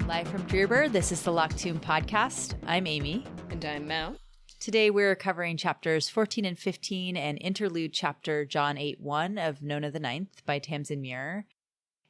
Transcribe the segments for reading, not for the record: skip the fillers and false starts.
Live from Freebird, this is the Locktoon Podcast. I'm Amy. And I'm Mel. Today we're covering chapters 14 and 15 and interlude chapter John 8:1 of Nona the Ninth by Tamsyn Muir.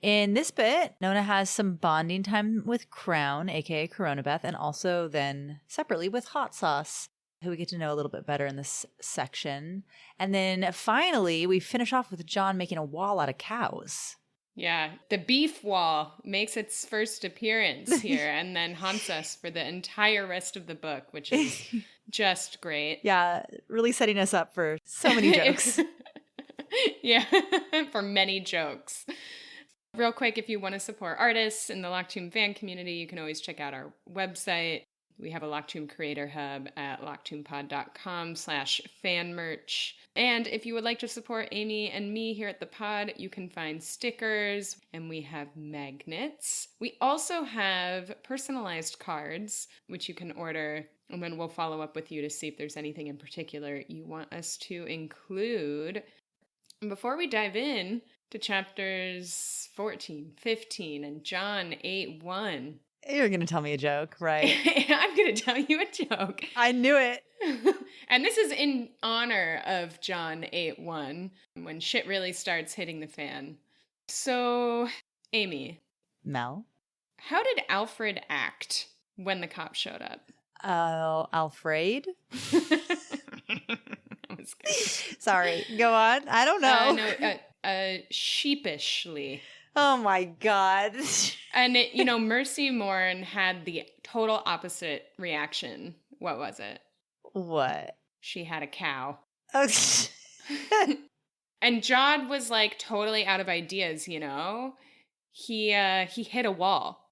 In this bit, Nona has some bonding time with Crown, aka Coronabeth, and also then separately with Hot Sauce, who we get to know a little bit better in this section. And then finally, we finish off with John making a wall out of cows. Yeah, the beef wall makes its first appearance here and then haunts us for the entire rest of the book, which is just great. Yeah, really setting us up for so many jokes. Yeah, for many jokes. Real quick, if you want to support artists in the Locktoon fan community, you can always check out our website. We have a Locktoon creator hub at locktoonpod.com/fanmerch. And if you would like to support Amy and me here at the pod, you can find stickers and we have magnets. We also have personalized cards, which you can order. And then we'll follow up with you to see if there's anything in particular you want us to include. And before we dive in to chapters 14, 15, and John 8:1. You're going to tell me a joke, right? I'm going to tell you a joke. I knew it. And this is in honor of John 8:1, when shit really starts hitting the fan. So, Amy. Mel? How did Alfred act when the cops showed up? Alfred? That was good. Sorry, go on. I don't know. Sheepishly. Oh my God. And, Mercy Morn had the total opposite reaction. What was it? What? She had a cow. Oh. And Jod was like totally out of ideas, He hit a wall.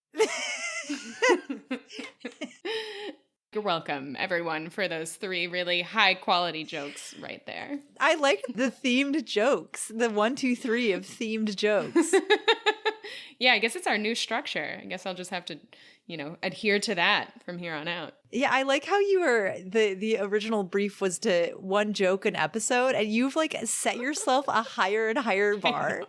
You're welcome, everyone, for those 3 really high-quality jokes right there. I like the themed jokes. The 1, 2, 3 of themed jokes. Yeah, I guess it's our new structure. I guess I'll just have to, adhere to that from here on out. Yeah, I like how you were, the original brief was to 1 joke an episode, and you've like set yourself a higher and higher bar.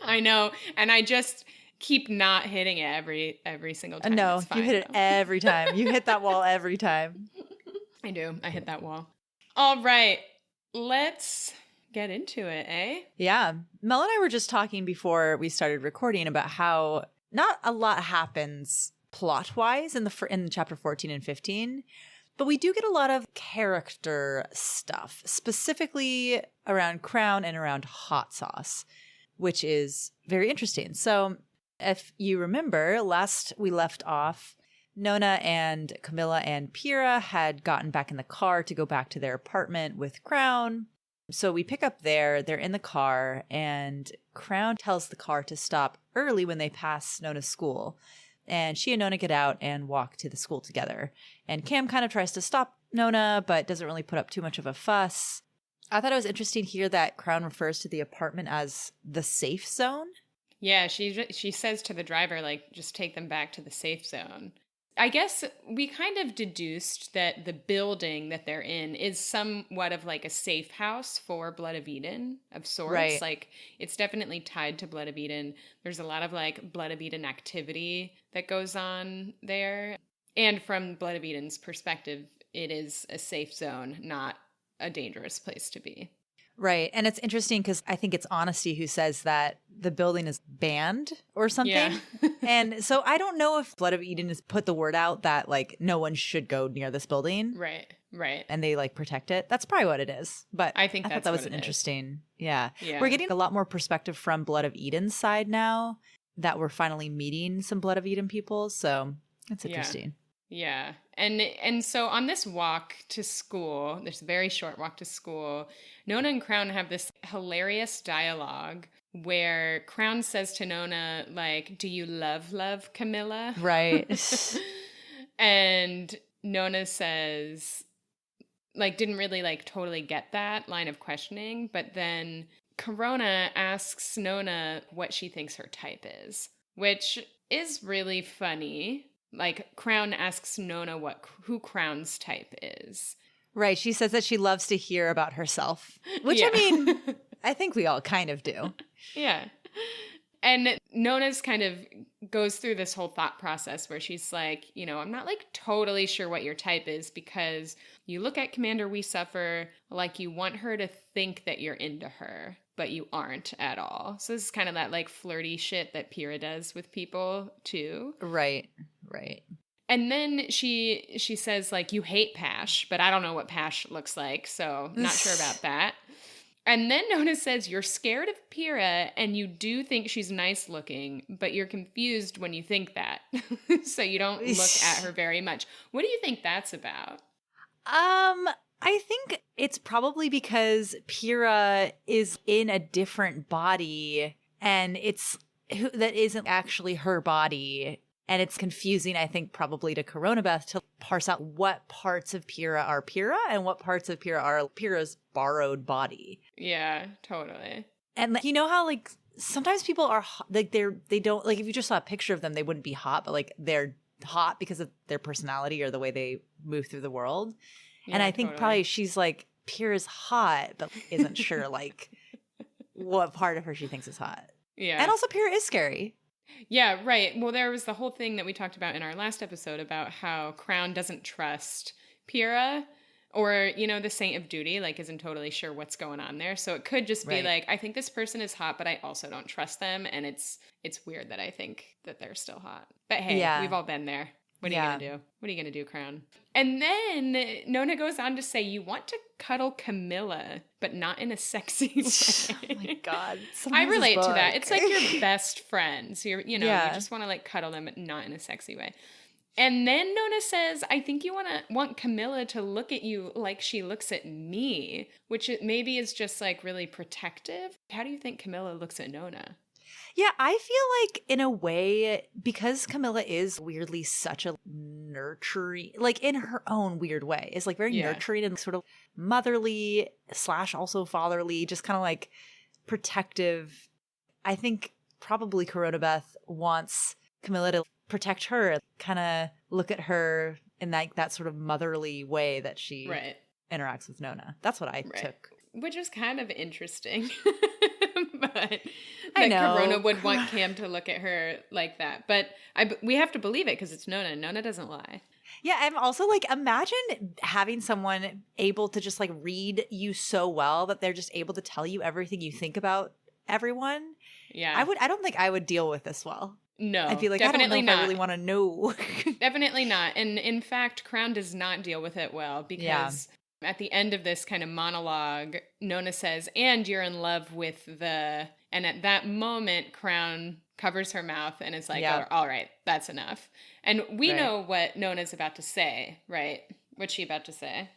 I know. And I just keep not hitting it every single time. No, you hit it every time. You hit that wall every time. I do. I hit that wall. All right. Let's get into it, eh? Yeah. Mel and I were just talking before we started recording about how not a lot happens plot-wise in chapter 14 and 15, but we do get a lot of character stuff, specifically around Crown and around Hot Sauce, which is very interesting. So if you remember, last we left off, Nona and Camilla and Pyrrha had gotten back in the car to go back to their apartment with Crown. So we pick up there, they're in the car, and Crown tells the car to stop early when they pass Nona's school. And she and Nona get out and walk to the school together. And Cam kind of tries to stop Nona, but doesn't really put up too much of a fuss. I thought it was interesting here that Crown refers to the apartment as the safe zone. Yeah, she says to the driver, like, just take them back to the safe zone. I guess we kind of deduced that the building that they're in is somewhat of like a safe house for Blood of Eden of sorts. Right. Like, it's definitely tied to Blood of Eden. There's a lot of like Blood of Eden activity that goes on there. And from Blood of Eden's perspective, it is a safe zone, not a dangerous place to be. Right. And it's interesting because I think it's Honesty who says that the building is banned or something. Yeah. And so I don't know if Blood of Eden has put the word out that like no one should go near this building. Right. And they like protect it. That's probably what it is. But I thought that was interesting. Yeah. We're getting a lot more perspective from Blood of Eden's side now that we're finally meeting some Blood of Eden people. So it's interesting. Yeah. And so on this walk to school, this very short walk to school, Nona and Crown have this hilarious dialogue where Crown says to Nona, like, do you love Camilla? Right. And Nona says, like, didn't really like totally get that line of questioning. But then Corona asks Nona what she thinks her type is, which is really funny. Like, Crown asks Nona who Crown's type is. Right. She says that she loves to hear about herself, which I mean, I think we all kind of do. Yeah. And Nona's kind of goes through this whole thought process where she's like, you know, I'm not like totally sure what your type is because you look at Commander We Suffer like you want her to think that you're into her, but you aren't at all. So this is kind of that like flirty shit that Pyrrha does with people too. Right. And then she says like, you hate Pash, but I don't know what Pash looks like, so not sure about that. And then Nona says, you're scared of Pyrrha and you do think she's nice looking, but you're confused when you think that. So you don't look at her very much. What do you think that's about? I think it's probably because Pyrrha is in a different body and that isn't actually her body. And it's confusing, I think, probably to Coronabeth to parse out what parts of Pyrrha are Pyrrha and what parts of Pyrrha are Pyrrha's borrowed body. Yeah, totally. And like, you know how like sometimes people are like they don't like if you just saw a picture of them, they wouldn't be hot, but like they're hot because of their personality or the way they move through the world. Yeah, and I think probably she's like Pyrrha's hot, but isn't sure like what part of her she thinks is hot. Yeah. And also Pyrrha is scary. Yeah, right. Well, there was the whole thing that we talked about in our last episode about how Crown doesn't trust Pyrrha or, you know, the Saint of Duty, like isn't totally sure what's going on there. So it could just be like, I think this person is hot, but I also don't trust them. And it's weird that I think that they're still hot. But hey, we've all been there. What are you going to do? What are you going to do, Crown? And then Nona goes on to say, you want to cuddle Camilla, but not in a sexy way. Oh my God. I relate to that. It's like your best friends. You just want to like cuddle them, but not in a sexy way. And then Nona says, I think you want Camilla to look at you like she looks at me, which it maybe is just like really protective. How do you think Camilla looks at Nona? Yeah, I feel like in a way, because Camilla is weirdly such a nurturing, like in her own weird way, is like very nurturing and sort of motherly / also fatherly, just kind of like protective. I think probably Coronabeth wants Camilla to protect her, kind of look at her in that sort of motherly way that she interacts with Nona. That's what I took. Which is kind of interesting. But I know Corona would want Cam to look at her like that. But we have to believe it because it's Nona. Nona doesn't lie. Yeah, I'm also like, imagine having someone able to just like read you so well that they're just able to tell you everything you think about everyone. Yeah. I don't think I would deal with this well. No, I'd be like, definitely I don't know if I really want to know. Definitely not. And in fact, Crown does not deal with it well because at the end of this kind of monologue, Nona says, and you're in love with the... And at that moment, Crown covers her mouth and is like, oh, all right, that's enough. And we know what Nona's about to say, right? What's she about to say?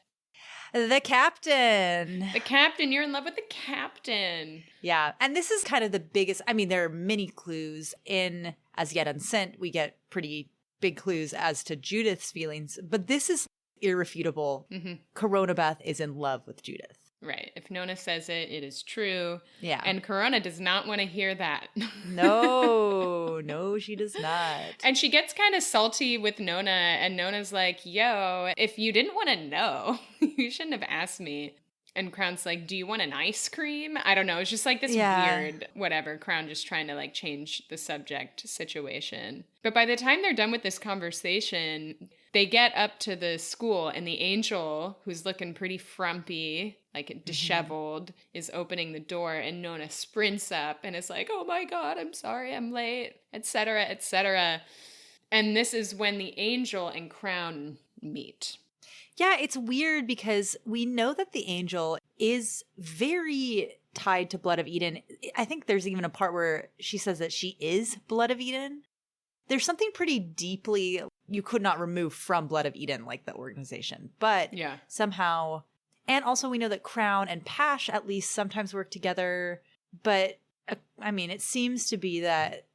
The captain. The captain. You're in love with the captain. Yeah. And this is kind of the biggest... I mean, there are many clues in As Yet Unsent. We get pretty big clues as to Judith's feelings. But this is irrefutable. Mm-hmm. Coronabeth is in love with Judith. Right. If Nona says it, it is true. Yeah. And Corona does not want to hear that. No, she does not. And she gets kind of salty with Nona, and Nona's like, yo, if you didn't want to know, you shouldn't have asked me. And Crown's like, do you want an ice cream? I don't know. It's just like this weird, whatever, Crown just trying to like change the subject situation. But by the time they're done with this conversation, they get up to the school and the angel, who's looking pretty frumpy, like disheveled, is opening the door, and Nona sprints up and is like, oh my God, I'm sorry, I'm late, etc., etc. And this is when the angel and Crown meet. Yeah, it's weird because we know that the angel is very tied to Blood of Eden. I think there's even a part where she says that she is Blood of Eden. There's something pretty deeply you could not remove from Blood of Eden, like the organization. But somehow, and also we know that Crown and Pash at least sometimes work together. But I mean, it seems to be that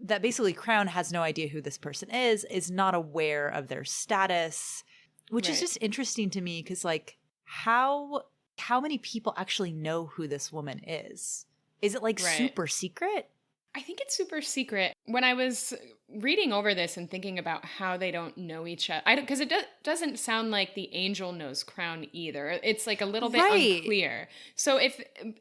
basically Crown has no idea who this person is not aware of their status. Which is just interesting to me because, like, how many people actually know who this woman is? Is it, like, super secret? I think it's super secret. When I was reading over this and thinking about how they don't know each other, because it doesn't sound like the angel knows Crown either. It's like a little bit unclear. So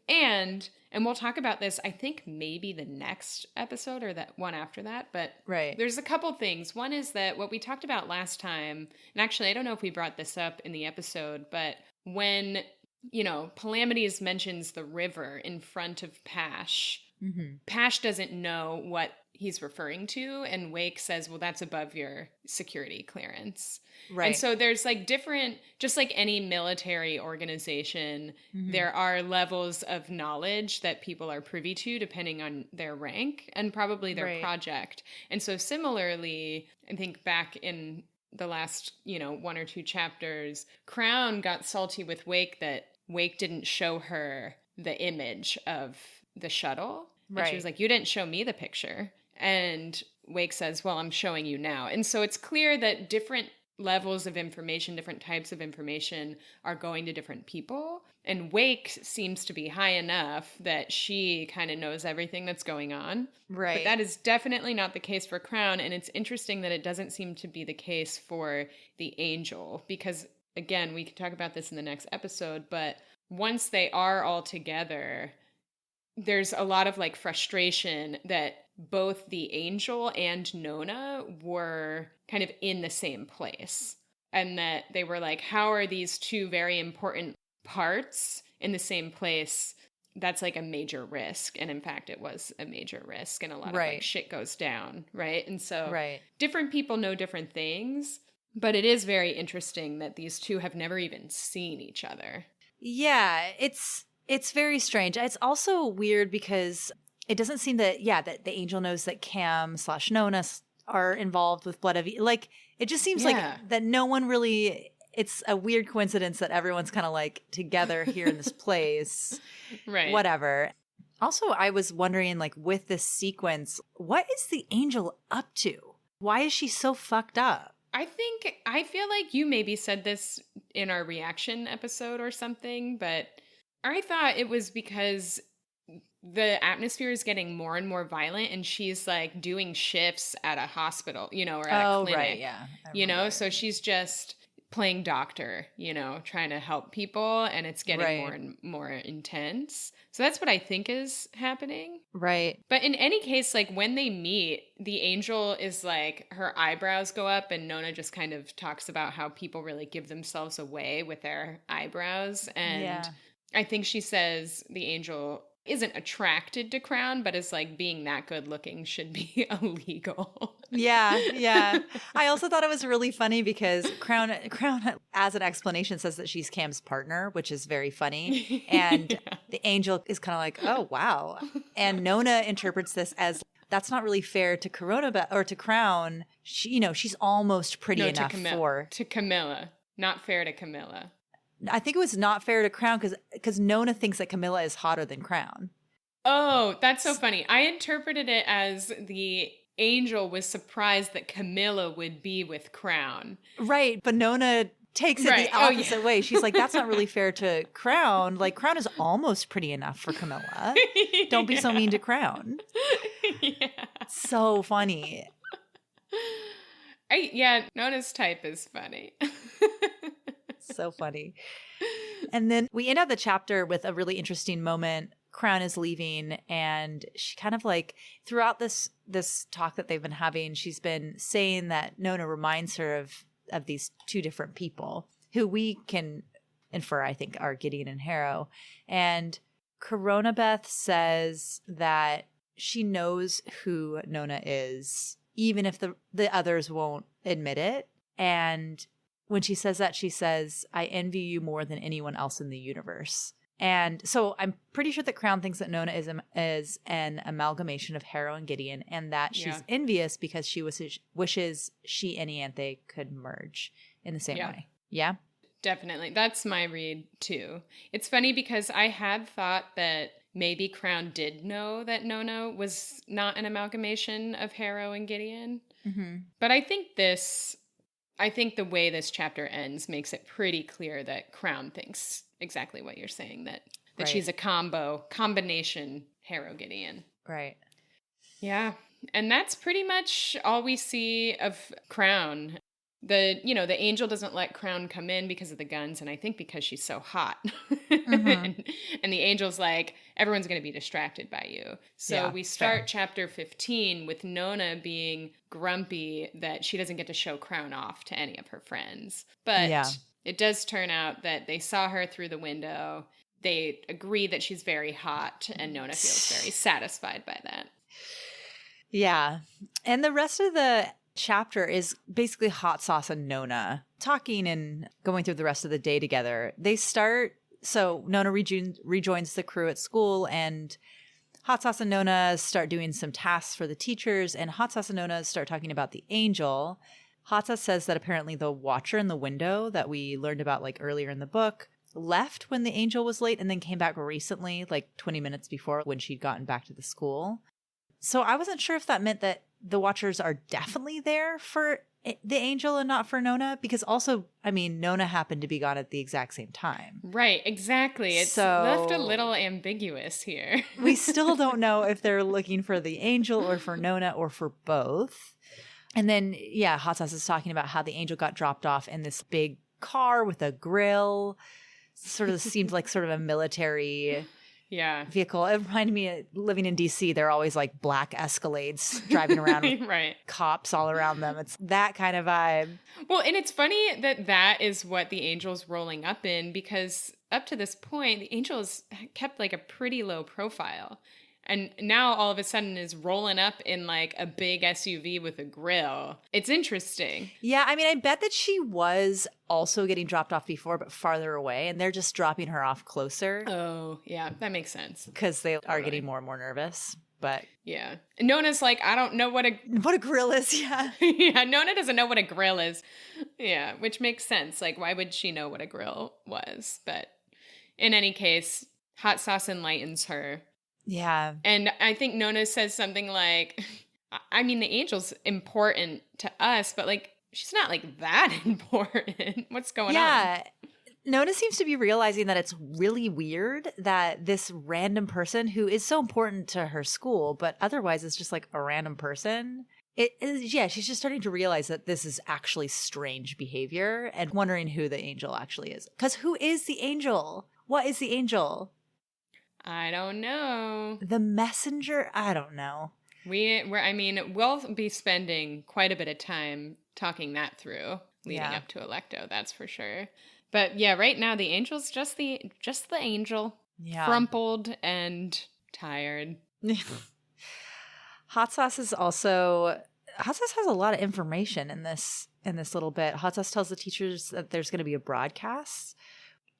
and we'll talk about this, I think maybe the next episode or that one after that, but there's a couple things. One is that what we talked about last time, and actually I don't know if we brought this up in the episode, but when, Palamedes mentions the river in front of Pash, Pash doesn't know what he's referring to, and Wake says, well, that's above your security clearance. Right. And so there's like different, just like any military organization, there are levels of knowledge that people are privy to depending on their rank and probably their project. And so similarly, I think back in the last, 1 or 2 chapters, Crown got salty with Wake that Wake didn't show her the image of the shuttle. And she was like, you didn't show me the picture. And Wake says, well, I'm showing you now. And so it's clear that different levels of information, different types of information are going to different people. And Wake seems to be high enough that she kind of knows everything that's going on. Right. But that is definitely not the case for Crown. And it's interesting that it doesn't seem to be the case for the angel. Because, again, we can talk about this in the next episode, but once they are all together, there's a lot of like frustration that both the angel and Nona were kind of in the same place, and that they were like, how are these two very important parts in the same place? That's like a major risk. And in fact, it was a major risk, and a lot of like shit goes down. Right. And so different people know different things, but it is very interesting that these two have never even seen each other. Yeah, it's very strange. It's also weird because it doesn't seem that that the angel knows that Cam/Nona are involved with Blood of like it just seems like that no one really. It's a weird coincidence that everyone's kind of like together here in this place. Right. Whatever. Also, I was wondering, like, with this sequence, what is the angel up to? Why is she so fucked up? I feel like you maybe said this in our reaction episode or something, but I thought it was because the atmosphere is getting more and more violent, and she's like doing shifts at a hospital, or at a clinic. Right, yeah. So she's just playing doctor, trying to help people, and it's getting more and more intense. So that's what I think is happening. Right. But in any case, like when they meet, the angel is like, her eyebrows go up, and Nona just kind of talks about how people really give themselves away with their eyebrows. And I think she says the angel isn't attracted to Crown, but is like, being that good looking should be illegal. Yeah. I also thought it was really funny because Crown as an explanation says that she's Cam's partner, which is very funny. And the angel is kind of like, oh, wow. And Nona interprets this as, that's not really fair to to Crown. She, she's almost pretty enough to Camilla. Not fair to Camilla. I think it was not fair to Crown because Nona thinks that Camilla is hotter than Crown. Oh, that's so funny. I interpreted it as the angel was surprised that Camilla would be with Crown. Right, but Nona takes it the opposite way. She's like, that's not really fair to Crown. Like, Crown is almost pretty enough for Camilla. Don't be so mean to Crown. So funny. Nona's type is funny. So funny. And then we end out the chapter with a really interesting moment. Crown is leaving, and she kind of like, throughout this talk that they've been having, she's been saying that Nona reminds her of these two different people who we can infer, I think, are Gideon and Harrow. And Coronabeth says that she knows who Nona is, even if the others won't admit it. And when she says that, she says, I envy you more than anyone else in the universe. And so I'm pretty sure that Crown thinks that Nona is an amalgamation of Harrow and Gideon, and that she's envious because she wishes she and Ianthe could merge in the same way. Yeah? Definitely. That's my read, too. It's funny because I had thought that maybe Crown did know that Nona was not an amalgamation of Harrow and Gideon. Mm-hmm. But I think the way this chapter ends makes it pretty clear that Crown thinks exactly what you're saying, that she's a combination Harrow Gideon. Right. Yeah. And that's pretty much all we see of Crown. The angel doesn't let Crown come in because of the guns, and I think because she's so hot. Mm-hmm. and the angel's like, everyone's going to be distracted by you. So we start chapter 15 with Nona being grumpy that she doesn't get to show Crown off to any of her friends. But it does turn out that they saw her through the window. They agree that she's very hot, and Nona feels very satisfied by that. Yeah. And the rest of the chapter is basically Hot Sauce and Nona talking and going through the rest of the day together. So Nona rejoins the crew at school, and Hot Sauce and Nona start doing some tasks for the teachers, and Hot Sauce and Nona start talking about the angel. Hot Sauce says that apparently the watcher in the window that we learned about like earlier in the book left when the angel was late and then came back recently, like 20 minutes before when she'd gotten back to the school. So I wasn't sure if that meant that the Watchers are definitely there for the angel and not for Nona, because also, I mean, Nona happened to be gone at the exact same time. Right, exactly. It's left a little ambiguous here. We still don't know if they're looking for the angel or for Nona or for both. And then, Hot Sauce is talking about how the angel got dropped off in this big car with a grill. Sort of seemed like sort of a military vehicle. It reminded me of living in DC. They're always like black Escalades driving around with cops all around them. It's that kind of vibe. Well, and it's funny that is what the angel's rolling up in, because up to this point, the angel has kept like a pretty low profile. And now all of a sudden is rolling up in like a big SUV with a grill. It's interesting. Yeah, I mean, I bet that she was also getting dropped off before, but farther away, and they're just dropping her off closer. Oh, yeah, that makes sense. Because they are getting more and more nervous. But yeah, Nona's like, I don't know what a grill is. Yeah, yeah, Nona doesn't know what a grill is. Yeah, which makes sense. Like, why would she know what a grill was? But in any case, Hot Sauce enlightens her. Yeah. And I think Nona says something like, I mean, the angel's important to us, but like, she's not like that important. What's going on? Yeah. Nona seems to be realizing that it's really weird that this random person who is so important to her school, but otherwise is just like a random person. She's just starting to realize that this is actually strange behavior and wondering who the angel actually is. Because who is the angel? What is the angel? I don't know. The messenger? I don't know. We'll be spending quite a bit of time talking that through leading up to Electo, that's for sure. But yeah, right now the angel's just the angel. Yeah. Crumpled and tired. Hot Sauce has a lot of information in this little bit. Hot Sauce tells the teachers that there's going to be a broadcast.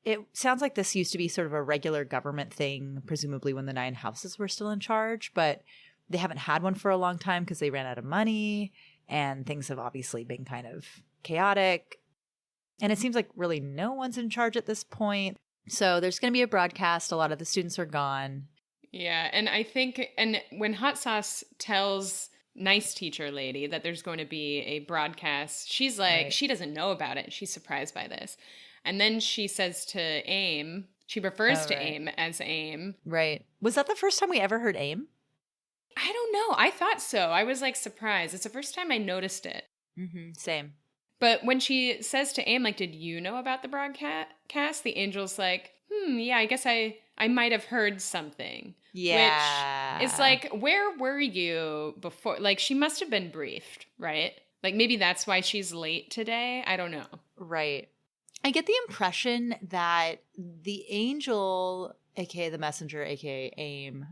It sounds like this used to be sort of a regular government thing, presumably when the 9 houses were still in charge, but they haven't had one for a long time because they ran out of money and things have obviously been kind of chaotic. And it seems like really no one's in charge at this point. So there's going to be a broadcast. A lot of the students are gone. Yeah, and I think, and when Hot Sauce tells nice teacher lady that there's going to be a broadcast, she's like, she doesn't know about it. She's surprised by this. And then she says to AIM, she refers to AIM as AIM. Right. Was that the first time we ever heard AIM? I don't know. I thought so. I was like surprised. It's the first time I noticed it. Mm-hmm. Same. But when she says to AIM, like, did you know about the broadcast? The angel's like, yeah, I guess I might have heard something. Yeah. Which is like, where were you before? Like, she must have been briefed, right? Like, maybe that's why she's late today. I don't know. Right. I get the impression that the angel, aka the messenger, aka AIM,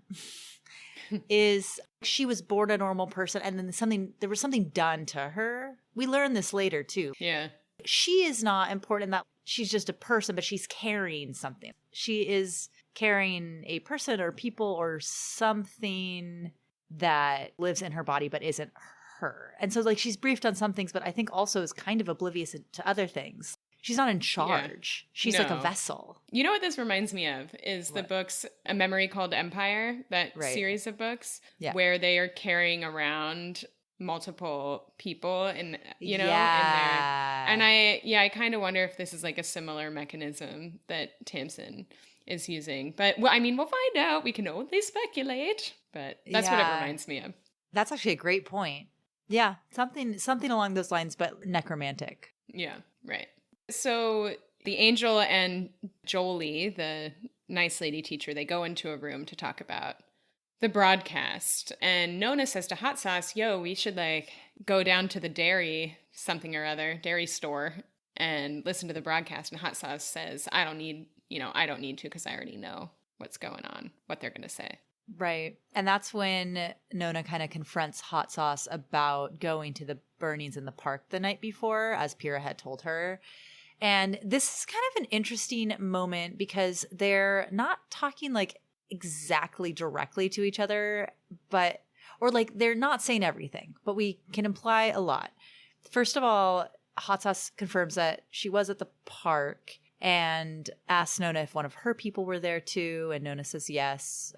she was born a normal person and then there was something done to her. We learn this later too. Yeah. She is not important that she's just a person, but she's carrying something. She is carrying a person or people or something that lives in her body but isn't her. And so like she's briefed on some things, but I think also is kind of oblivious to other things. She's not in charge. Yeah. She's like a vessel. You know what this reminds me of is the books A Memory Called Empire, that series of books where they are carrying around multiple people in there. And I kind of wonder if this is like a similar mechanism that Tamsyn is using. But we'll find out. We can only speculate, but that's what it reminds me of. That's actually a great point. Yeah, something along those lines, but necromantic. Yeah, right. So the angel and Jolie, the nice lady teacher, they go into a room to talk about the broadcast. And Nona says to Hot Sauce, yo, we should like go down to the dairy dairy store and listen to the broadcast. And Hot Sauce says, I don't need to because I already know what's going on, what they're going to say. Right. And that's when Nona kind of confronts Hot Sauce about going to the burnings in the park the night before, as Pyrrha had told her. And this is kind of an interesting moment because they're not talking like exactly directly to each other, or like they're not saying everything, but we can imply a lot. First of all, Hot Sauce confirms that she was at the park and asks Nona if one of her people were there too. And Nona says yes,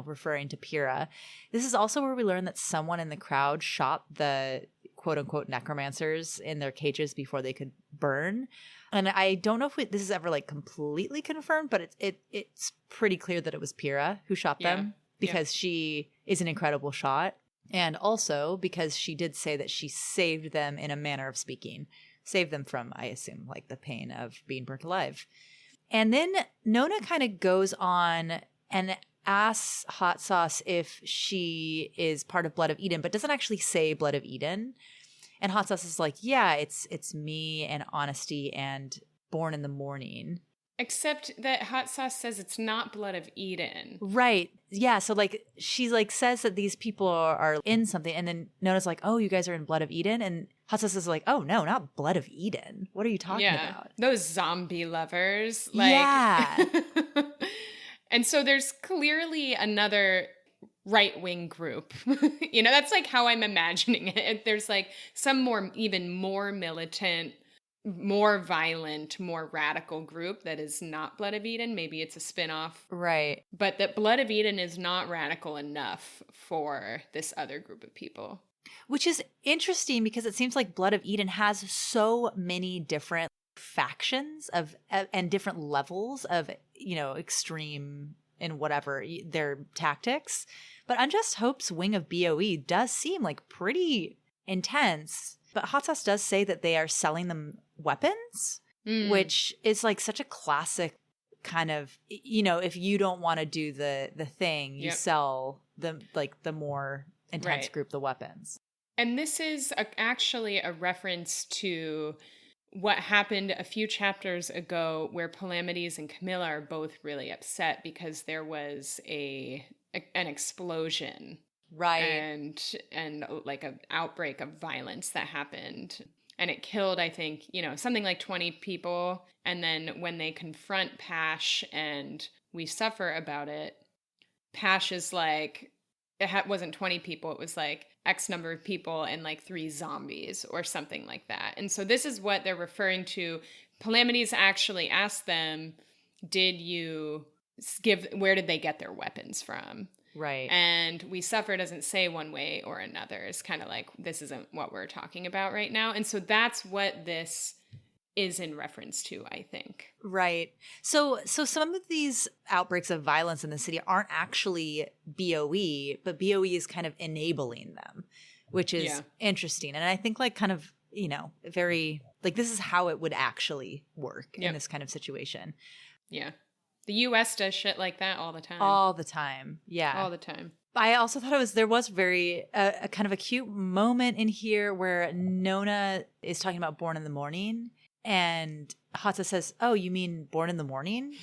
referring to Pyrrha. This is also where we learn that someone in the crowd shot the quote unquote necromancers in their cages before they could burn. And I don't know if this is ever like completely confirmed, but it's pretty clear that it was Pyrrha who shot them because she is an incredible shot. And also because she did say that she saved them in a manner of speaking. Save them from, I assume, like the pain of being burnt alive. And then Nona kind of goes on and asks Hot Sauce if she is part of Blood of Eden, but doesn't actually say Blood of Eden. And Hot Sauce is like, yeah, it's me and Honesty and Born in the Morning. Except that Hot Sauce says it's not Blood of Eden. Right. Yeah. So like she like says that these people are in something, and then Nona's like, oh, you guys are in Blood of Eden? And Hot Sauce is like, oh no, not Blood of Eden. What are you talking about? Those zombie lovers. Like, yeah. And so there's clearly another right-wing group. That's like how I'm imagining it. There's like some even more militant, more violent, more radical group that is not Blood of Eden. Maybe it's a spin-off. Right. But that Blood of Eden is not radical enough for this other group of people. Which is interesting because it seems like Blood of Eden has so many different factions and different levels of, extreme in whatever their tactics. But Unjust Hope's wing of BOE does seem like pretty intense. But Hot Sauce does say that they are selling them weapons, which is like such a classic kind of, if you don't want to do the thing, you sell the more intense group the weapons. And this is actually a reference to what happened a few chapters ago where Palamedes and Camilla are both really upset because there was an explosion. Right. And like an outbreak of violence that happened. And it killed, I think, something like 20 people. And then when they confront Pash and we suffer about it, Pash is like, wasn't 20 people. It was like X number of people and like 3 zombies or something like that. And so this is what they're referring to. Palamedes actually asked them, where did they get their weapons from? Right. And We Suffer doesn't say one way or another. It's kind of like, this isn't what we're talking about right now. And so that's what this is in reference to, I think. Right. So some of these outbreaks of violence in the city aren't actually BOE, but BOE is kind of enabling them, which is interesting. And I think like kind of, very like this is how it would actually work in this kind of situation. Yeah. The U.S. does shit like that all the time. All the time. Yeah. All the time. I also thought there was very a kind of a cute moment in here where Nona is talking about Born in the Morning and Hot Sauce says, oh, you mean Born in the Morning?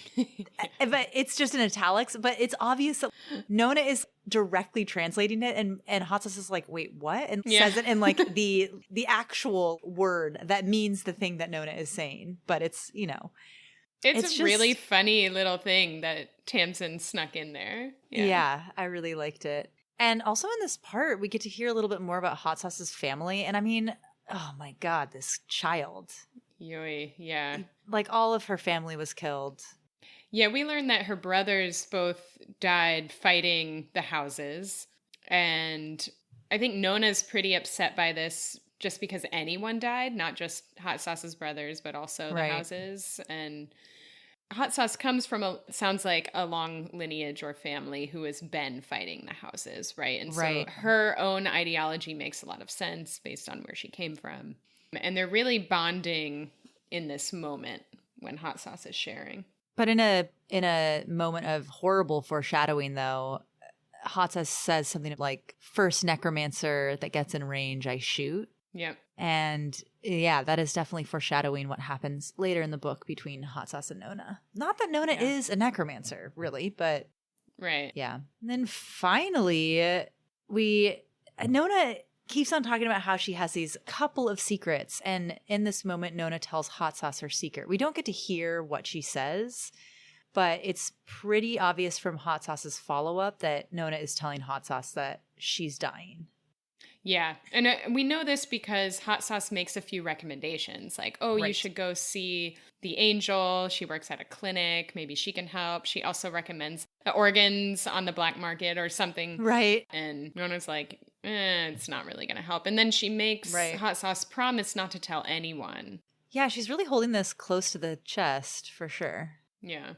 But it's just in italics, but it's obvious that Nona is directly translating it and Hot Sauce is like, wait, what? And says it in like the actual word that means the thing that Nona is saying. But it's, It's a just really funny little thing that Tamsyn snuck in there. Yeah, I really liked it. And also in this part, we get to hear a little bit more about Hot Sauce's family. And I mean, oh my God, this child. Yoy, yeah. Like all of her family was killed. Yeah, we learned that her brothers both died fighting the houses. And I think Nona's pretty upset by this just because anyone died, not just Hot Sauce's brothers, but also the houses. And Hot Sauce comes from sounds like a long lineage or family who has been fighting the houses, right? And so her own ideology makes a lot of sense based on where she came from. And they're really bonding in this moment when Hot Sauce is sharing. But in a moment of horrible foreshadowing, though, Hot Sauce says something like, "First necromancer that gets in range, I shoot." Yep. And yeah, that is definitely foreshadowing what happens later in the book between Hot Sauce and Nona. Not that Nona is a necromancer, really, but right. Yeah. And then finally, Nona keeps on talking about how she has these couple of secrets. And in this moment, Nona tells Hot Sauce her secret. We don't get to hear what she says, but it's pretty obvious from Hot Sauce's follow-up that Nona is telling Hot Sauce that she's dying. Yeah. And we know this because Hot Sauce makes a few recommendations like, you should go see the angel. She works at a clinic. Maybe she can help. She also recommends organs on the black market or something. Right. And Nona's like, it's not really going to help. And then she makes Hot Sauce promise not to tell anyone. Yeah, she's really holding this close to the chest for sure. Yeah.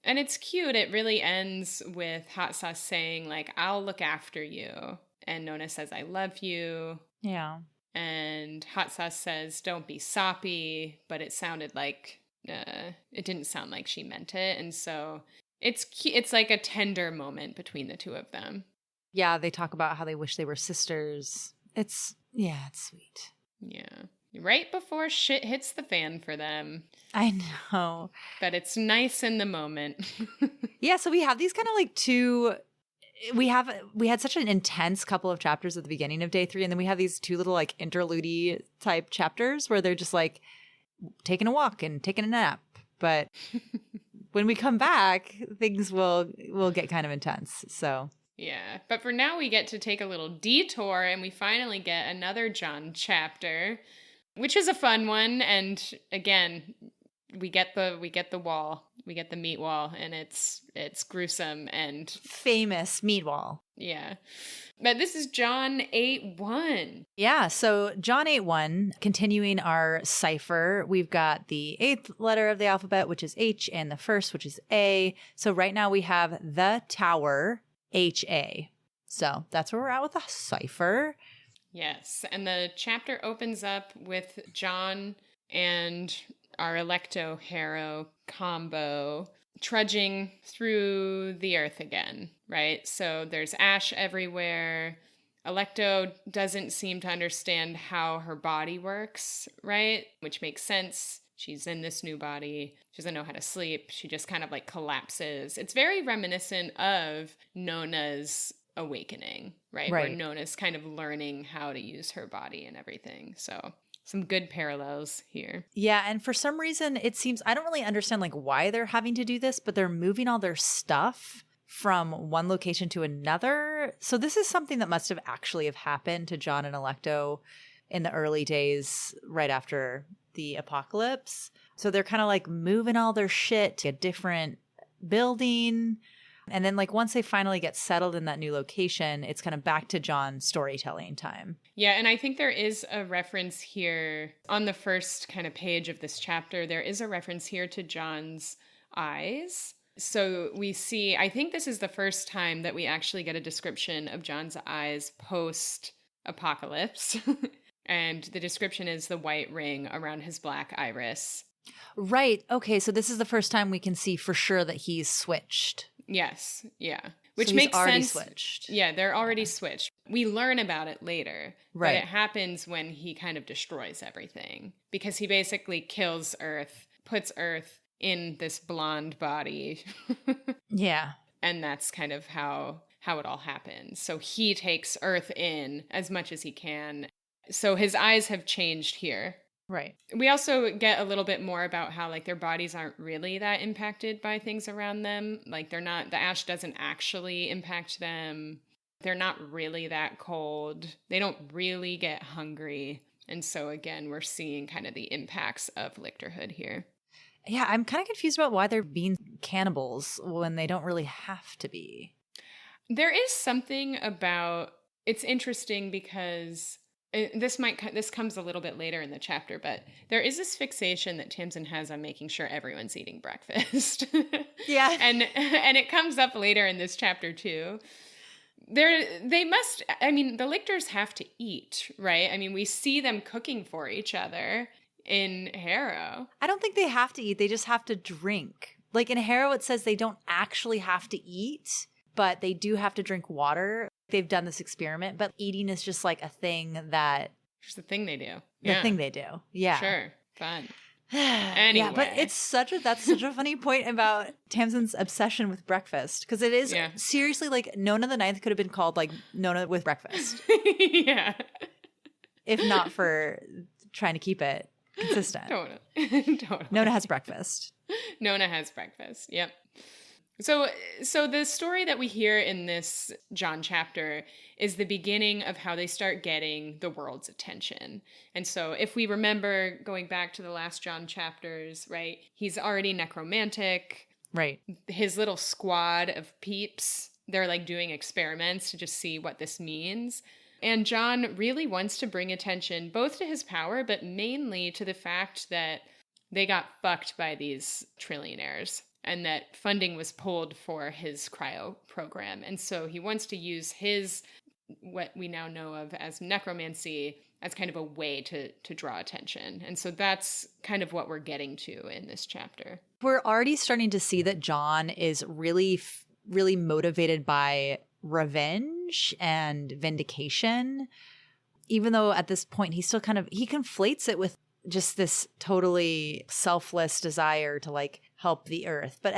And it's cute. It really ends with Hot Sauce saying, like, "I'll look after you." And Nona says, "I love you." Yeah. And Hot Sauce says, "Don't be soppy." But it sounded like, it didn't sound like she meant it. And so it's like a tender moment between the two of them. Yeah, they talk about how they wish they were sisters. It's sweet. Yeah. Right before shit hits the fan for them. I know. But it's nice in the moment. Yeah, so we have these kind of like we had such an intense couple of chapters at the beginning of day 3, and then we have these two little like interlude type chapters where they're just like taking a walk and taking a nap. But when we come back, things will get kind of intense. So yeah, but for now we get to take a little detour and we finally get another John chapter, which is a fun one. And again, we get the wall, we get the meat wall, and it's gruesome and famous meat wall. Yeah. But this is John 8:1. Yeah, so John 8:1, continuing our cipher, we've got the 8th letter of the alphabet, which is H, and the first, which is A. So right now we have the tower, HA. So that's where we're at with the cipher. Yes, and the chapter opens up with John and our Electo Harrow combo trudging through the earth again, right? So there's ash everywhere. Electo doesn't seem to understand how her body works, right? Which makes sense. She's in this new body. She doesn't know how to sleep. She just kind of like collapses. It's very reminiscent of Nona's awakening, right? Where Nona's kind of learning how to use her body and everything. So some good parallels here. Yeah, and for some reason, it seems, I don't really understand like why they're having to do this, but they're moving all their stuff from one location to another. So this is something that must have actually have happened to John and Electo in the early days right after the apocalypse. So they're kind of like moving all their shit to a different building. And then like once they finally get settled in that new location, it's kind of back to John's storytelling time. Yeah, and I think there is a reference here on the first kind of page of this chapter. There is a reference here to John's eyes. So we see, I think this is the first time that we actually get a description of John's eyes post-apocalypse. And the description is the white ring around his black iris. Right. Okay, so this is the first time we can see for sure that he's switched. Yes. Yeah. Which so makes already sense. Switched. Yeah, they're already switched. We learn about it later. Right. But it happens when he kind of destroys everything. Because he basically kills Earth, puts Earth in this blonde body. Yeah. And that's kind of how it all happens. So he takes Earth in as much as he can. So his eyes have changed here. Right. We also get a little bit more about how like their bodies aren't really that impacted by things around them. Like the ash doesn't actually impact them. They're not really that cold. They don't really get hungry. And so again, we're seeing kind of the impacts of lictorhood here. Yeah, I'm kind of confused about why they're being cannibals when they don't really have to be. There is something about, it's interesting because this comes a little bit later in the chapter, but there is this fixation that Tamsyn has on making sure everyone's eating breakfast. Yeah. And it comes up later in this chapter too. The lictors have to eat, right? I mean, we see them cooking for each other in Harrow. I don't think they have to eat. They just have to drink. Like in Harrow, it says they don't actually have to eat, but they do have to drink water. They've done this experiment, but eating is just like a thing that... Just the thing they do. The thing they do. Yeah. Sure. Fun. Anyway. Yeah, but that's such a funny point about Tamsyn's obsession with breakfast, because it is seriously like Nona the Ninth could have been called like Nona with breakfast. Yeah. If not for trying to keep it consistent. Totally. Nona has breakfast. Nona has breakfast. Yep. So the story that we hear in this John chapter is the beginning of how they start getting the world's attention. And so if we remember going back to the last John chapters, right, he's already necromantic. Right. His little squad of peeps, they're like doing experiments to just see what this means. And John really wants to bring attention both to his power, but mainly to the fact that they got fucked by these trillionaires, and that funding was pulled for his cryo program. And so he wants to use his, what we now know of as necromancy, as kind of a way to draw attention. And so that's kind of what we're getting to in this chapter. We're already starting to see that John is really, really motivated by revenge and vindication, even though at this point he still he conflates it with just this totally selfless desire to like help the earth. But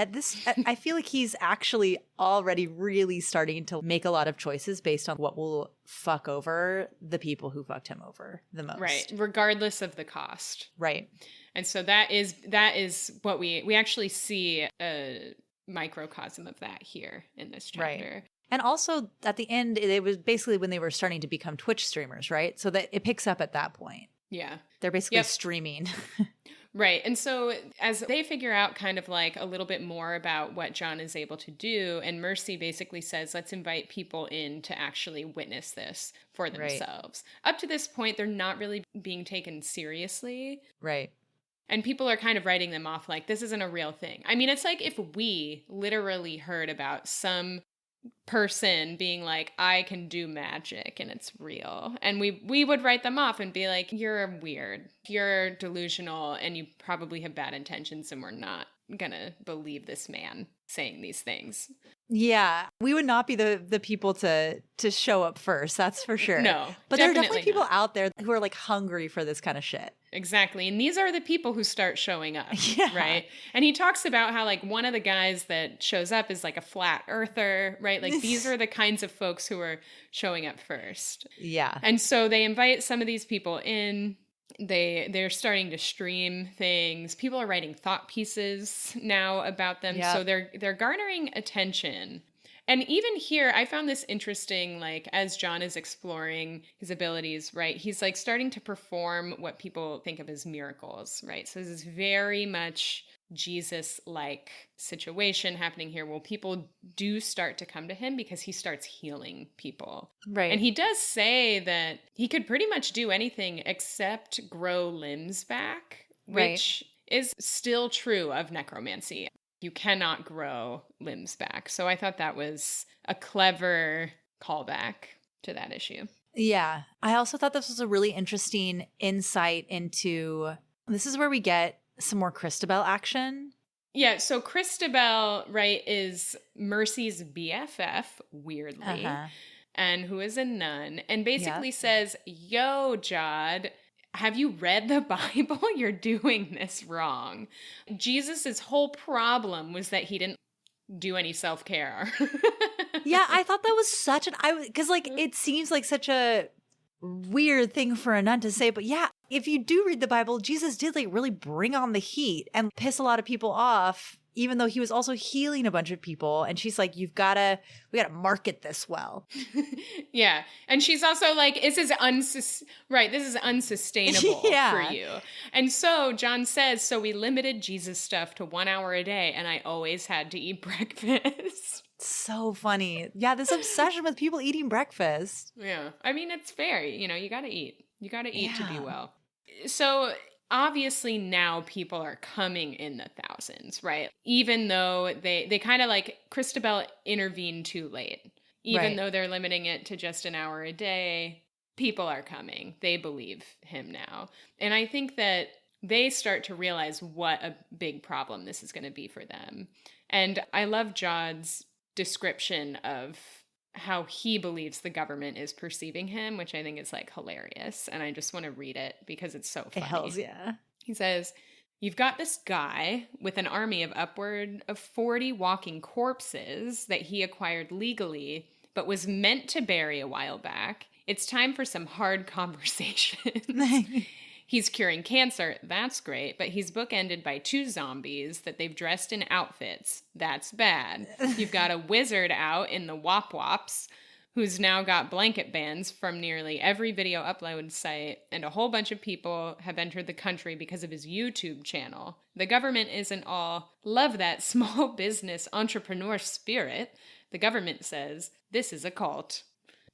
I feel like he's actually already really starting to make a lot of choices based on what will fuck over the people who fucked him over the most. Right. Regardless of the cost. Right. And so that is what we actually see a microcosm of that here in this chapter. Right. And also at the end, it was basically when they were starting to become Twitch streamers, right? So that it picks up at that point. Yeah. They're basically streaming. Right. And so as they figure out kind of like a little bit more about what John is able to do, and Mercy basically says, let's invite people in to actually witness this for themselves. Right. Up to this point, they're not really being taken seriously. Right. And people are kind of writing them off like, this isn't a real thing. I mean, it's like if we literally heard about some person being like, I can do magic and it's real, and we would write them off and be like, you're weird, you're delusional, and you probably have bad intentions, and we're not gonna believe this man saying these things. Yeah, we would not be the people to show up first, that's for sure. No, but there are definitely people out there who are like hungry for this kind of shit. Exactly. And these are the people who start showing up, yeah. Right? And he talks about how like one of the guys that shows up is like a flat earther, right? Like these are the kinds of folks who are showing up first. Yeah. And so they invite some of these people in. They're starting to stream things. People are writing thought pieces now about them. Yep. So they're garnering attention. And even here, I found this interesting, like, as John is exploring his abilities, right, he's, like, starting to perform what people think of as miracles, right? So this is very much Jesus-like situation happening here where people do start to come to him because he starts healing people. Right. And he does say that he could pretty much do anything except grow limbs back, which is still true of necromancy. You cannot grow limbs back. So I thought that was a clever callback to that issue. Yeah. I also thought this was a really interesting insight into, this is where we get some more Christabel action. Yeah. So Christabel, right, is Mercy's BFF, weirdly, and who is a nun, and basically says, yo, Jod, have you read the Bible? You're doing this wrong. Jesus's whole problem was that he didn't do any self-care. Yeah, I thought that was such because like it seems like such a weird thing for a nun to say, but yeah, if you do read the Bible, Jesus did like really bring on the heat and piss a lot of people off, even though he was also healing a bunch of people. And she's like, we gotta market this well. Yeah. And she's also like, this is unsustainable for you. And so John says, so we limited Jesus stuff to 1 hour a day, and I always had to eat breakfast. So funny. Yeah, this obsession with people eating breakfast. Yeah. I mean, it's fair. You know, you got to eat. You got to eat to be Yeah. well. So obviously now people are coming in the thousands, right? Even though they kind of like Christabel intervened too late. Even Right. though they're limiting it to just an hour a day, people are coming. They believe him now. And I think that they start to realize what a big problem this is going to be for them. And I love Jod's description of how he believes the government is perceiving him, which I think is like hilarious. And I just want to read it because it's so funny. Hells yeah. He says, "You've got this guy with an army of upward of 40 walking corpses that he acquired legally, but was meant to bury a while back. It's time for some hard conversations." He's curing cancer. That's great. But he's bookended by 2 zombies that they've dressed in outfits. That's bad. You've got a wizard out in the Wop Wops who's now got blanket bans from nearly every video upload site, and a whole bunch of people have entered the country because of his YouTube channel. The government isn't all, love that small business entrepreneur spirit. The government says, this is a cult.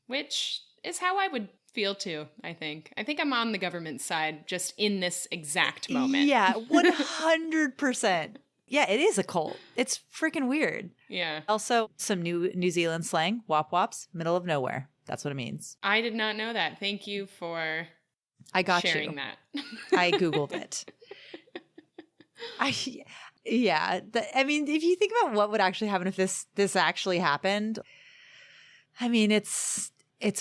Which is how I would feel too, I think. I think I'm on the government side just in this exact moment. Yeah, 100%. Yeah, it is a cult. It's freaking weird. Yeah. Also, some New Zealand slang, wop wops, middle of nowhere. That's what it means. I did not know that. Thank you for I got sharing you. that. I Googled it. Yeah. I mean, if you think about what would actually happen if this actually happened, I mean, it's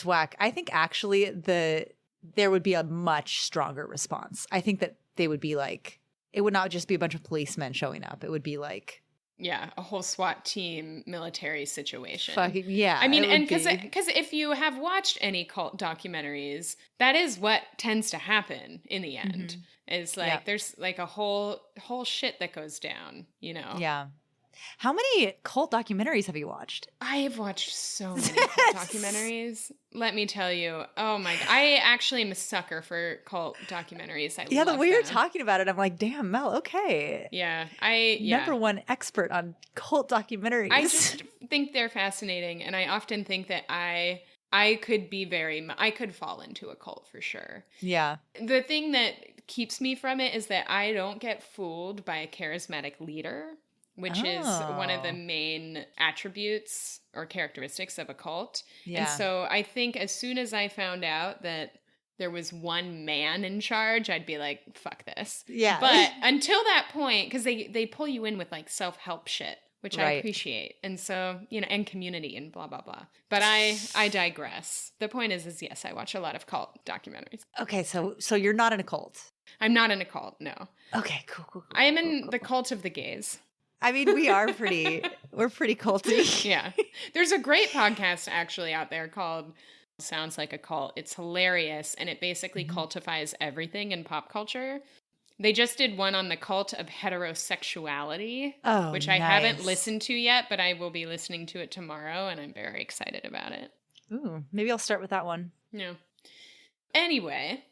whack. I think actually there would be a much stronger response. I think that they would be like, it would not just be a bunch of policemen showing up. It would be like, yeah, a whole SWAT team military situation. fucking, yeah. I mean, and because if you have watched any cult documentaries, that is what tends to happen in the end. Mm-hmm. It's like there's like a whole shit that goes down, you know? Yeah. How many cult documentaries have you watched? I have watched so many cult documentaries. Let me tell you. Oh my God. I actually am a sucker for cult documentaries. I love the way them. you're talking about it, I'm like, damn, Mel, okay. Yeah. Number one expert on cult documentaries. I just think they're fascinating. And I often think that I could be I could fall into a cult for sure. Yeah. The thing that keeps me from it is that I don't get fooled by a charismatic leader, which is one of the main attributes or characteristics of a cult. Yeah. And so I think as soon as I found out that there was one man in charge, I'd be like, fuck this. Yeah. But until that point, because they pull you in with like self-help shit, which I Right. appreciate. And so, you know, and community and blah, blah, blah. But I digress. The point is yes, I watch a lot of cult documentaries. Okay, so you're not in a cult. I'm not in a cult, no. Okay, cool. I am in the cult of the gays. I mean, we're pretty culty. Yeah. There's a great podcast actually out there called Sounds Like a Cult. It's hilarious, and it basically cultifies everything in pop culture. They just did one on the cult of heterosexuality, which I haven't listened to yet, but I will be listening to it tomorrow, and I'm very excited about it. Ooh, maybe I'll start with that one. Yeah. Anyway.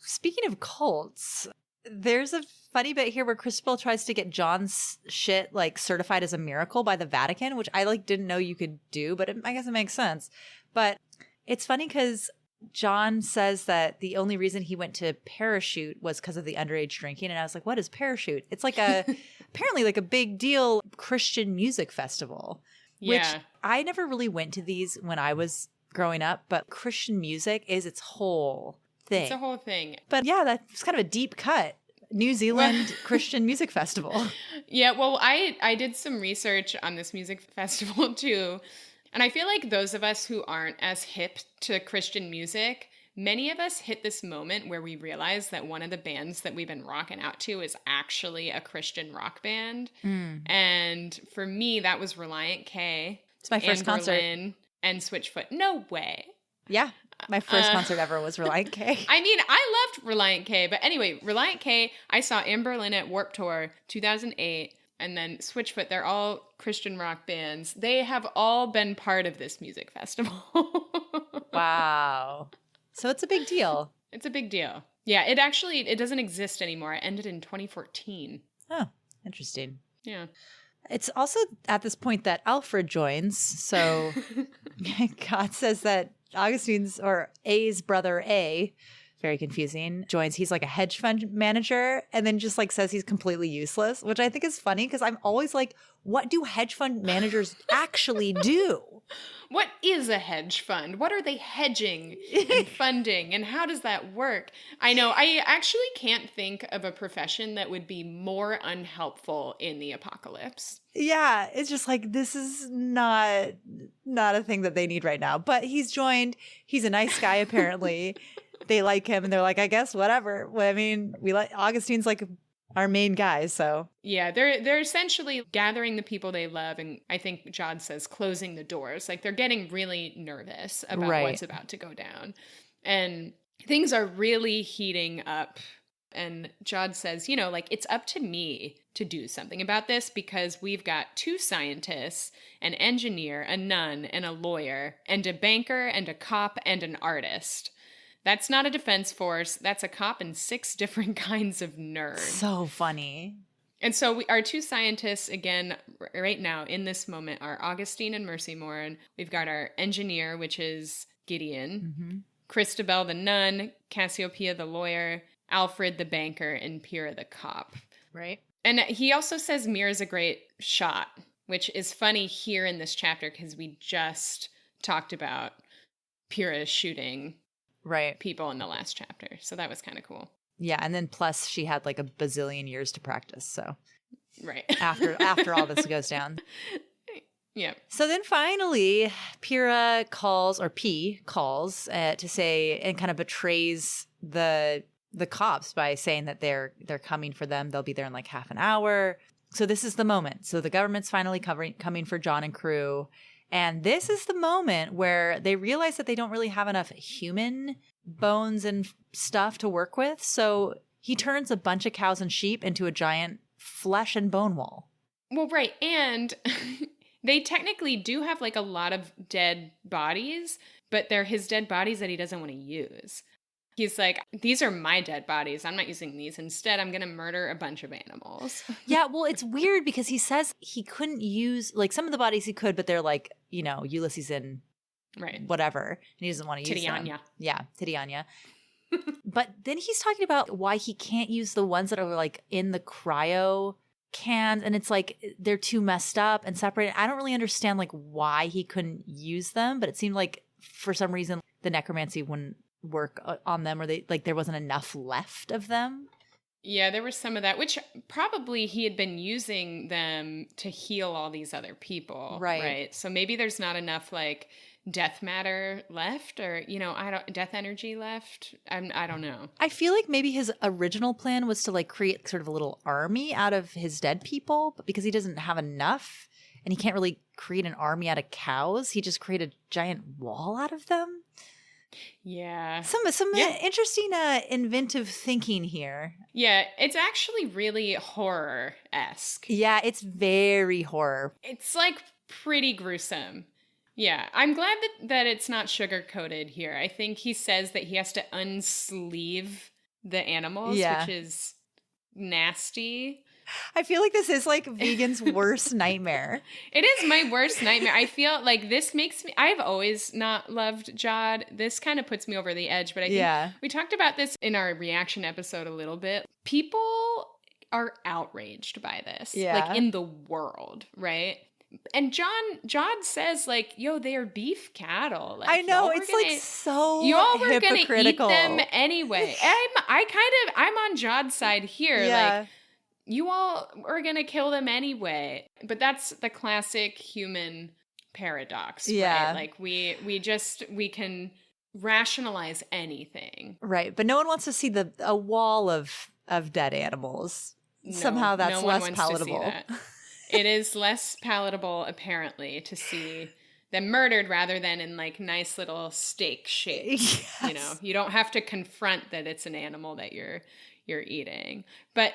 Speaking of cults, there's a funny bit here where Christabel tries to get John's shit like certified as a miracle by the Vatican, which I like didn't know you could do, but I guess it makes sense. But it's funny because John says that the only reason he went to Parachute was because of the underage drinking. And I was like, what is Parachute? It's like apparently like a big deal Christian music festival, which I never really went to these when I was growing up, but Christian music is its whole thing. It's a whole thing. But yeah, that's kind of a deep cut. New Zealand Christian Music Festival. Yeah, well, I did some research on this music festival too. And I feel like those of us who aren't as hip to Christian music, many of us hit this moment where we realize that one of the bands that we've been rocking out to is actually a Christian rock band. And for me, that was Reliant K. It's my first concert. Berlin, and Switchfoot. No way. Yeah. My first concert ever was Reliant K. I mean, I loved Reliant K. But anyway, Reliant K, I saw in Berlin at Warped Tour 2008. And then Switchfoot, they're all Christian rock bands. They have all been part of this music festival. Wow. So it's a big deal. It's a big deal. Yeah, it doesn't exist anymore. It ended in 2014. Oh, interesting. Yeah. It's also at this point that Alfred joins. So God says that Augustine's or A's brother A, very confusing, joins. He's like a hedge fund manager and then just like says he's completely useless, which I think is funny because I'm always like, what do hedge fund managers actually do? What is a hedge fund? What are they hedging and funding? And how does that work? I know. I actually can't think of a profession that would be more unhelpful in the apocalypse. Yeah, it's just like, this is not a thing that they need right now. But he's joined. He's a nice guy, apparently. They like him and they're like, I guess, whatever. Well, I mean, we like Augustine's like our main guy, so. Yeah, they're essentially gathering the people they love, and I think Jod says closing the doors. Like, they're getting really nervous about what's about to go down. And things are really heating up. And Jod says, you know, like, it's up to me to do something about this because we've got 2 scientists, an engineer, a nun, and a lawyer, and a banker, and a cop, and an artist. That's not a defense force. That's a cop and 6 different kinds of nerd. So funny. And so our 2 scientists, again, right now, in this moment, are Augustine and Mercy Morin. We've got our engineer, which is Gideon, Christabel the nun, Cassiopeia the lawyer, Alfred the banker, and Pyrrha the cop. Right. And he also says Muir is a great shot, which is funny here in this chapter because we just talked about Pyrrha shooting people in the last chapter. So that was kind of cool. Yeah, and then plus she had like a bazillion years to practice. So after all this goes down. Yeah. So then finally, Pyrrha calls to say and kind of betrays the cops by saying that they're coming for them. They'll be there in like half an hour. So this is the moment. So the government's finally coming for John and crew. And this is the moment where they realize that they don't really have enough human bones and stuff to work with. So he turns a bunch of cows and sheep into a giant flesh and bone wall. Well, right. And they technically do have like a lot of dead bodies, but they're his dead bodies that he doesn't want to use. He's like, these are my dead bodies. I'm not using these. Instead, I'm going to murder a bunch of animals. Yeah, well, it's weird because he says he couldn't use, like, some of the bodies he could, but they're like, you know, Ulysses and whatever. And he doesn't want to use them. Yeah, Titiania. But then he's talking about why he can't use the ones that are, like, in the cryo cans. And it's like, they're too messed up and separated. I don't really understand, like, why he couldn't use them. But it seemed like, for some reason, the necromancy wouldn't work on them, or they like there wasn't enough left of them. Yeah, there was some of that, which probably he had been using them to heal all these other people, right? So maybe there's not enough like death matter left, or you know, death energy left. I don't know. I feel like maybe his original plan was to like create sort of a little army out of his dead people, but because he doesn't have enough and he can't really create an army out of cows, he just created a giant wall out of them. Yeah. Some interesting inventive thinking here. Yeah, it's actually really horror-esque. Yeah, it's very horror. It's like pretty gruesome. Yeah, I'm glad that it's not sugar-coated here. I think he says that he has to unsleeve the animals, which is nasty. I feel like this is like vegan's worst nightmare. It is my worst nightmare. I feel like this makes me, I've always not loved Jod. This kind of puts me over the edge, but I think we talked about this in our reaction episode a little bit. People are outraged by this, like in the world, right? And Jod says like, yo, they are beef cattle. Like, I know, it's like so y'all were hypocritical. Gonna eat them anyway. I'm on Jod's side here. Like, you all are going to kill them anyway. But that's the classic human paradox, right? Like we can rationalize anything. Right. But no one wants to see a wall of dead animals. No, somehow that's less palatable. It is less palatable, apparently, to see them murdered rather than in like nice little steak shape. Yes. You know, you don't have to confront that it's an animal that you're eating. But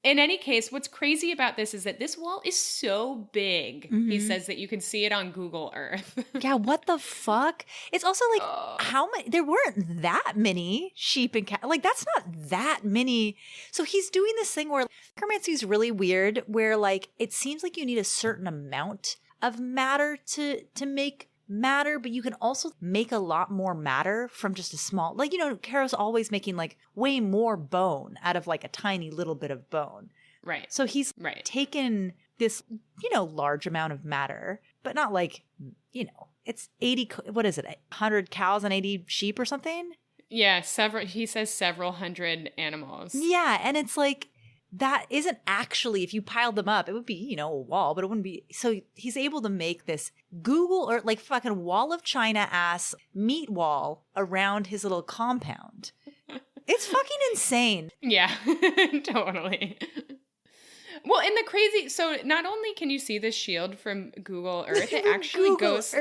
In any case, what's crazy about this is that this wall is so big. He says that you can see it on Google Earth. Yeah, what the fuck? It's also like, Oh. how many? There weren't that many sheep and cows. Like, that's not that many. So he's doing this thing where necromancy is really weird, where like it seems like you need a certain amount of matter to make matter, but you can also make a lot more matter from just a small, like, Caro's always making like way more bone out of like a tiny little bit of bone. Right. So he's Right. taken this, large amount of matter, but not like, it's 80, what is it, 100 cows and 80 sheep or something? Yeah, he says several hundred animals. Yeah, and it's like, that isn't actually, if you piled them up, it would be, a wall, but it wouldn't be. So he's able to make this Google or like fucking wall of China ass meat wall around his little compound. It's fucking insane. Yeah, totally. Well, and the crazy, so not only can you see this shield from Google Earth, it actually goes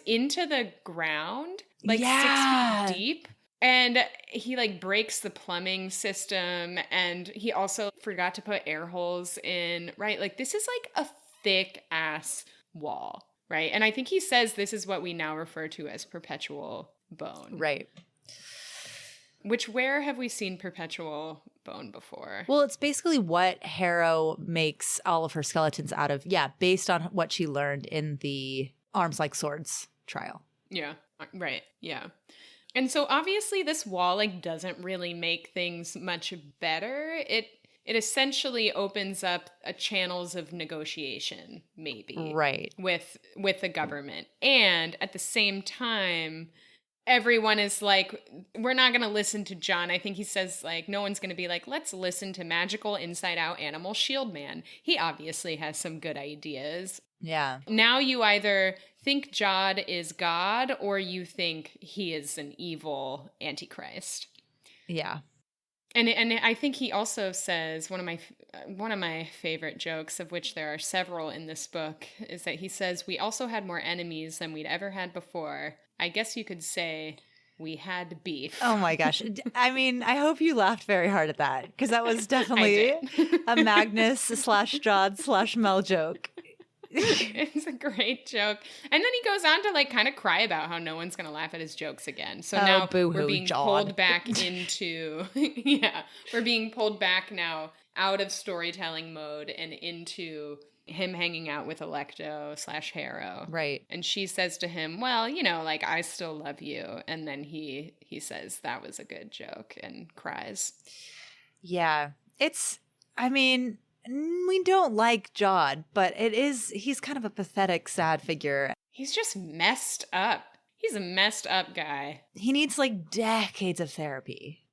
into the ground, like 6 feet deep. And he like breaks the plumbing system, and he also forgot to put air holes in, right? Like this is like a thick ass wall, right? And I think he says this is what we now refer to as perpetual bone. Right. Which, where have we seen perpetual bone before? Well, it's basically what Harrow makes all of her skeletons out of. Yeah, based on what she learned in the Arms Like Swords trial. Yeah, right. Yeah. And so obviously this wall like doesn't really make things much better. It essentially opens up channels of negotiation, maybe. Right. With the government. And at the same time, everyone is like, we're not going to listen to John. I think he says like, no one's going to be like, let's listen to magical inside out animal shield man. He obviously has some good ideas. Yeah. Now you either think Jod is God or you think he is an evil antichrist. Yeah. And I think he also says one of my favorite jokes, of which there are several in this book, is that he says, we also had more enemies than we'd ever had before. I guess you could say we had beef. Oh my gosh. I mean, I hope you laughed very hard at that, because that was definitely a Magnus / Mel joke. It's a great joke. And then he goes on to like kind of cry about how no one's going to laugh at his jokes again. So now we're being pulled back into, we're being pulled back now out of storytelling mode and into him hanging out with Electo / Harrow. Right. And she says to him, well, like, I still love you. And then he says, that was a good joke, and cries. Yeah. We don't like Jod, but he's kind of a pathetic, sad figure. He's just messed up. He's a messed up guy. He needs like decades of therapy.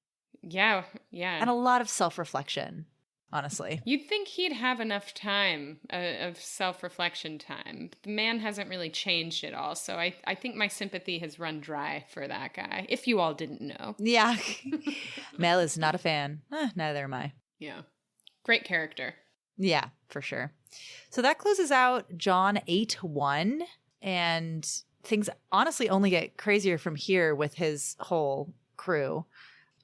Yeah, yeah. And a lot of self-reflection, honestly. You'd think he'd have enough time of self-reflection time. The man hasn't really changed at all, so I think my sympathy has run dry for that guy, if you all didn't know. Yeah. Mel is not a fan. Neither am I. Yeah. Great character. Yeah, for sure. So that closes out John 8:1, and things honestly only get crazier from here with his whole crew.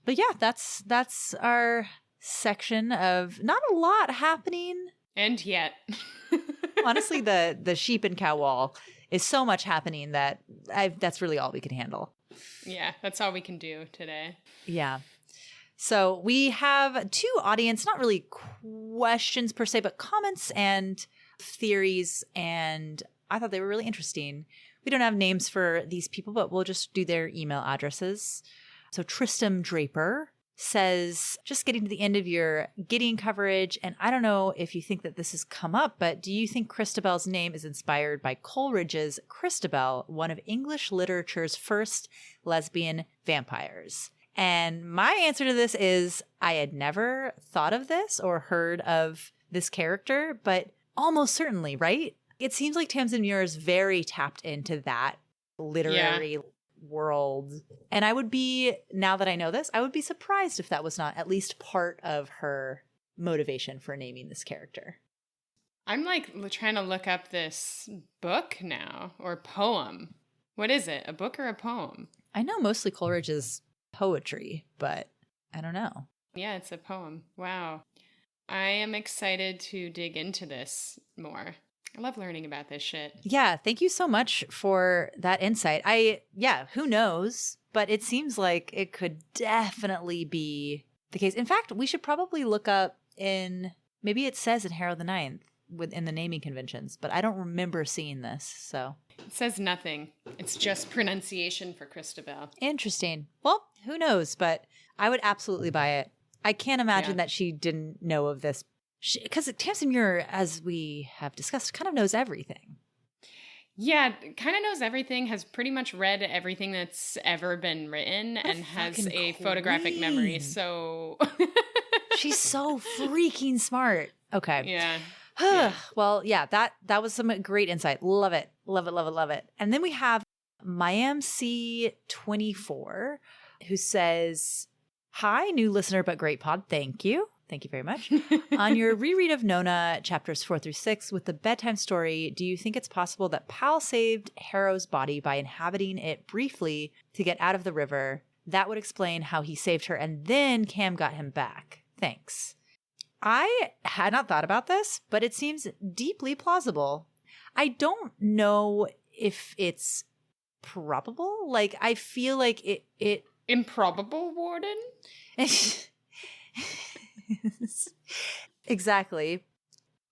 But yeah, that's our section of not a lot happening. And yet. Honestly, the sheep and cow wall is so much happening that that's really all we can handle. Yeah, that's all we can do today. Yeah. So we have two audience, not really questions per se, but comments and theories. And I thought they were really interesting. We don't have names for these people, but we'll just do their email addresses. So Tristram Draper says, just getting to the end of your Gideon coverage. And I don't know if you think that this has come up, but do you think Christabel's name is inspired by Coleridge's Christabel, one of English literature's first lesbian vampires? And my answer to this is I had never thought of this or heard of this character, but almost certainly, right? It seems like Tamsyn Muir is very tapped into that literary world. And I would be, now that I know this, I would be surprised if that was not at least part of her motivation for naming this character. I'm like trying to look up this book now, or poem. What is it? A book or a poem? I know mostly Coleridge's poetry, but I don't know. Yeah, it's a poem. Wow. I am excited to dig into this more. I love learning about this shit. Yeah, thank you so much for that insight. Who knows? But it seems like it could definitely be the case. In fact, we should probably look up maybe it says in Harrow the Ninth within the naming conventions, but I don't remember seeing this, so. It says nothing. It's just pronunciation for Christabel. Interesting. Well, who knows? But I would absolutely buy it. I can't imagine that she didn't know of this. Because Tamsyn Muir, as we have discussed, kind of knows everything. Yeah, kind of knows everything, has pretty much read everything that's ever been written, and has a photographic memory, so... She's so freaking smart. Okay. Yeah. Well, yeah, that was some great insight. Love it. Love it, love it, love it. And then we have MyMC24, who says, "Hi, new listener, but great pod. Thank you. Thank you very much. On your reread of Nona, chapters 4 through 6, with the bedtime story, do you think it's possible that Pal saved Harrow's body by inhabiting it briefly to get out of the river? That would explain how he saved her and then Cam got him back. Thanks." I had not thought about this, but it seems deeply plausible. I don't know if it's probable. Like, I feel like it Improbable, Warden? Exactly.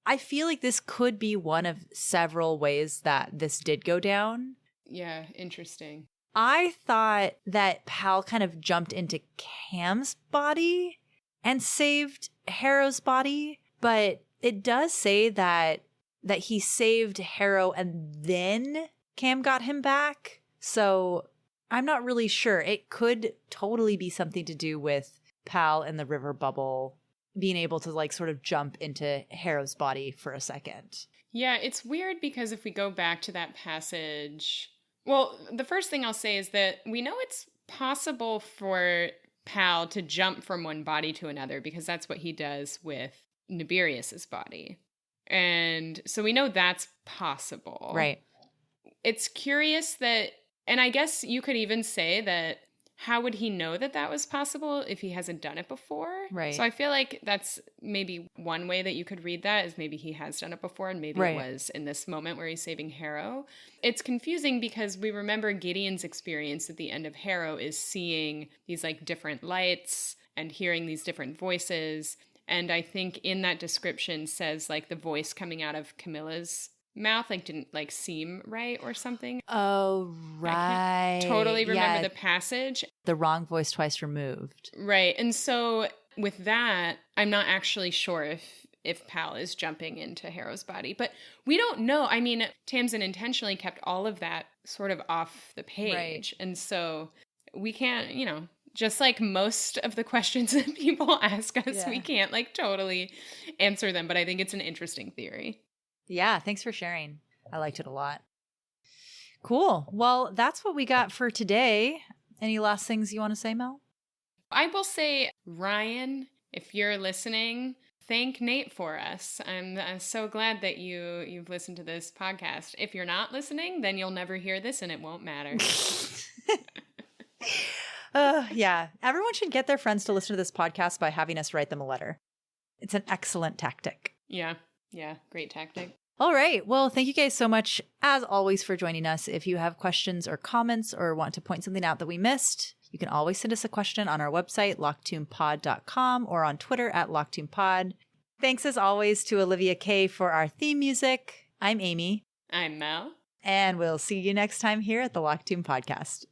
I feel like this could be one of several ways that this did go down. Yeah, interesting. I thought that Pal kind of jumped into Cam's body and saved Harrow's body, but it does say that he saved Harrow and then Cam got him back. So I'm not really sure. It could totally be something to do with Pal and the river bubble being able to like sort of jump into Harrow's body for a second. Yeah, it's weird because if we go back to that passage, well, the first thing I'll say is that we know it's possible for Pal to jump from one body to another because that's what he does with Nibirius's body. And so we know that's possible. Right. It's curious that, and I guess you could even say that how would he know that that was possible if he hasn't done it before? Right. So I feel like that's maybe one way that you could read that is maybe he has done it before and maybe it was in this moment where he's saving Harrow. It's confusing because we remember Gideon's experience at the end of Harrow is seeing these like different lights and hearing these different voices. And I think in that description says like the voice coming out of Camilla's mouth like didn't like seem right or something. Oh, right. I can't totally remember the passage. The wrong voice twice removed. Right. And so with that, I'm not actually sure if Pal is jumping into Harrow's body. But we don't know. I mean, Tamsyn intentionally kept all of that sort of off the page. Right. And so we can't, just like most of the questions that people ask us, we can't like totally answer them. But I think it's an interesting theory. Yeah, thanks for sharing. I liked it a lot. Cool. Well, that's what we got for today. Any last things you want to say, Mel? I will say, Ryan, if you're listening, thank Nate for us. I'm so glad that you've listened to this podcast. If you're not listening, then you'll never hear this and it won't matter. Yeah, everyone should get their friends to listen to this podcast by having us write them a letter. It's an excellent tactic. Yeah, great tactic. All right. Well, thank you guys so much, as always, for joining us. If you have questions or comments or want to point something out that we missed, you can always send us a question on our website, locktoonpod.com, or on Twitter at locktoonpod. Thanks, as always, to Olivia K for our theme music. I'm Amy. I'm Mel. And we'll see you next time here at the Locktoon Podcast.